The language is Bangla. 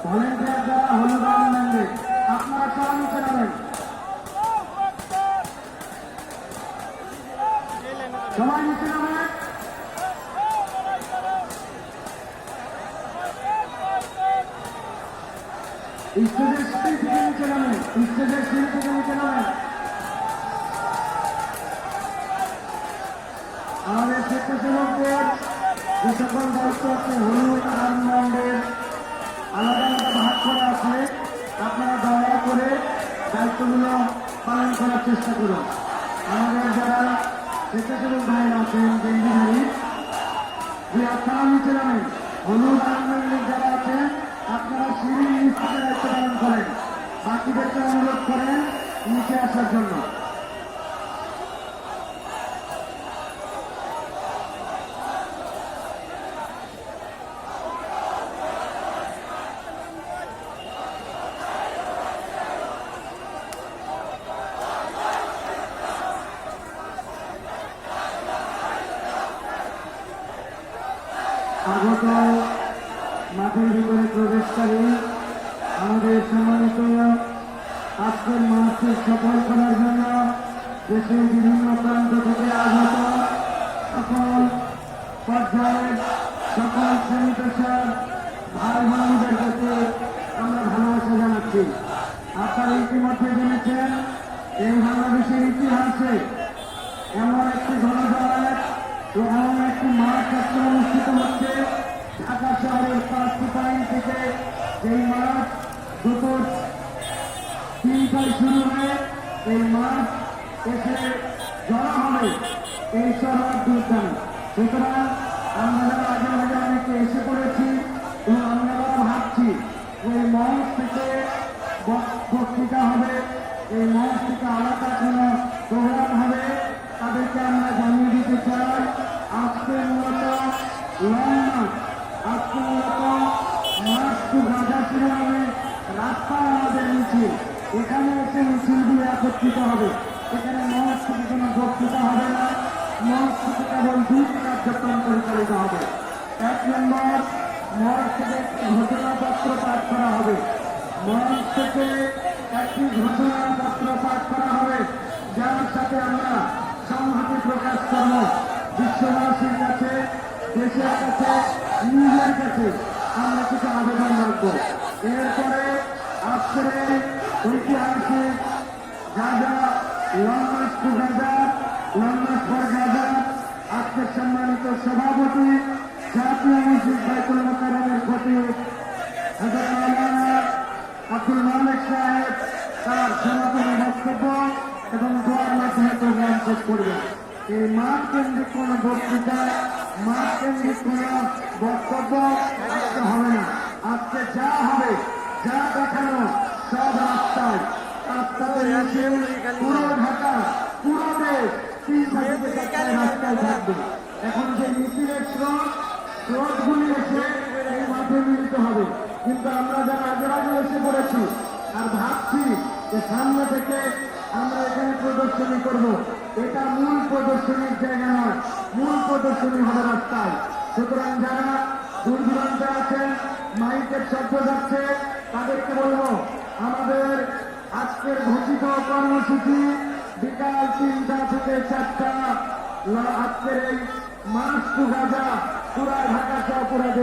ভলেন্টিয়ার যারা হলুদ আনন্দে আপনারা সবাই নিচে নামেন, সবাই নিচে নামেন। স্টেজের সিঁড়ি থেকে নিচে নামেন, স্টেজের সিঁড়ি থেকে নিচে নামেন। আমাদের স্বেচ্ছাসেবকদের যে সকল দায়িত্ব আছে হলুদ আনন্দের আলাদা আলাদা ভাগ করা আছে, আপনারা দয়া করে দায়িত্বগুলো পালন করার চেষ্টা করুন। আমাদের যারা স্বেচ্ছাসেবক ভাইয়েরা আছেন বেঞ্জিধারী, যে আপনারা নিচে নামেন, হলুদ আনন্দের যারা আছেন আপনারা সিঁড়ি নিচ থেকে দায়িত্ব পালন করেন, বাকিদেরকে অনুরোধ করেন নিচে আসার জন্য। আগত মাঠের ভিতরে প্রবেশকারী আমাদের সম্মানিত আজকের মাসকে সফল করার জন্য দেশের বিভিন্ন প্রান্ত থেকে আগত সকল পর্যায়ের সকল শ্রেণী পেশার ভাই বোনদের কাছে আমরা ভালোবাসা জানাচ্ছি। আপনারা ইতিমধ্যে জেনেছেন এই বাংলাদেশের ইতিহাসে এমন একটি গণজমায়েত ও এমন একটি মাঠ আজকে অনুষ্ঠিত হচ্ছে ঢাকা শহরের 5টি পয়েন্ট থেকে। এই মাঠ দুপুর 3টায় শুরু হয়ে এই মাঠ এসে জড়া হবে এই শহর উদ্যানে। সুতরাং আমরা যারা আগে আগে অনেকে এসে পড়েছি এবং আমরা ভাবছি এই মঞ্চ থেকে বক্তৃতা হবে, এই মঞ্চ থেকে আলাদা কোনো প্রোগ্রাম হবে, তাদেরকে আমরা জানিয়ে দিতে চাই আজকে মূলত লং মার্চ, আজকে মূলত মার্চ টু গাজা শিরোনামে রাস্তায় আমাদের মিছিল, এখানে এসে মিছিল দিয়ে একত্রিত হবে। এখানে মঞ্চ থেকে কোনো বক্তৃতা হবে না, মঞ্চ থেকে কেবল 2টি কার্যক্রম পরিচালিত হবে। 1 নম্বর, মঞ্চ থেকে একটি ঘোষণাপত্র পাঠ করা হবে, মঞ্চ থেকে একটি ঘোষণাপত্র পাঠ করা হবে যার সাথে আমরা সংহতি প্রকাশ করব বিশ্ববাসীর কাছে, দেশের কাছে, নিজের কাছে আমরা কিছু আবেদন রাখবো। এরপরে আজকের এই ঐতিহাসিক Gaza long March two Gaza, long March for Gaza, আজকের সম্মানিত সভাপতি জাতীয় মসজিদ বাইতুল মোকাররমের খতিব হযরত মাওলানা আব্দুল মালিক সাহেব তার সমাপনী বক্তব্য এবং দোয়ার মাধ্যমে প্রোগ্রাম শেষ করবেন। এই মাঠ কেন্দ্রিক কোন বক্তৃতা, মাঠ কেন্দ্রিক কোন বক্তব্য আজকে হবে না। আজকে যা হবে, যা দেখানো সব রাস্তায়, রাস্তাতে এসে পুরো ঢাকা, পুরো দেশ 3 রাস্তায় থাকবে। এখন যে মিছিলের স্রোতগুলি এসে এই মাঠে মিলিত হবে, কিন্তু আমরা যারা আগে আগে এসে পড়েছি আর ভাবছি যে সামনে থেকে আমরা এখানে প্রদর্শনী করব, এটা মূল প্রদর্শনীর জায়গা নয়, মূল প্রদর্শনী হবে রাস্তায়। সুতরাং যারা দূর দূরান্তে আছেন, মাইকের শব্দ যাচ্ছে, তাদেরকে বলবো আমাদের আজকের ঘোষিত কর্মসূচি বিকাল 3টা থেকে 4টা। আজকের এই মার্চ টু গাজা পুরা ঢাকা সহ পুরা